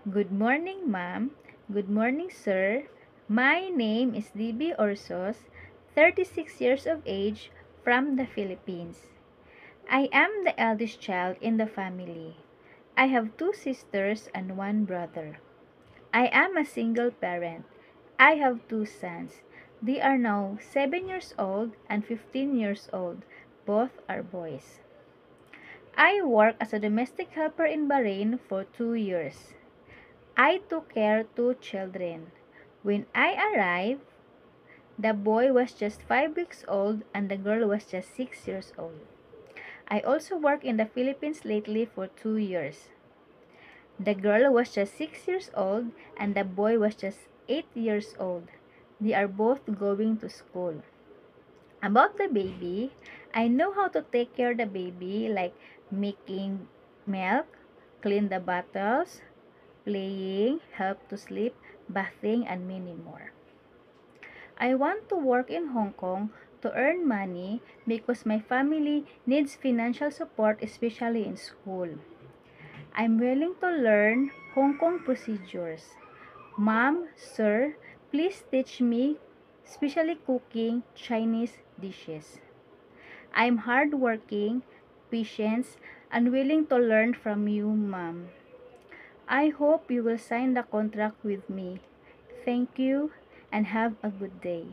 Good morning, ma'am. Good morning, sir. My name is DB Orsos, 36 years of age, from the Philippines. I am the eldest child in the family. I have two sisters and one brother. I am a single parent. I have two sons. They are now 7 years old and 15 years old. Both are boys. I work as a domestic helper in Bahrain for 2 years. I took care of two children. When I arrived, the boy was just 5 weeks old and the girl was just 6 years old. I also worked in the Philippines lately for 2 years. The girl was just 6 years old and the boy was just 8 years old. They are both going to school. About the baby, I know how to take care of the baby, like making milk, clean the bottles, playing, help to sleep, bathing, and many more. I want to work in Hong Kong to earn money because my family needs financial support, especially in school. I'm willing to learn Hong Kong procedures. Mom, sir, please teach me, especially cooking Chinese dishes. I'm hardworking, patient, and willing to learn from you, Mom. I hope you will sign the contract with me. Thank you and have a good day.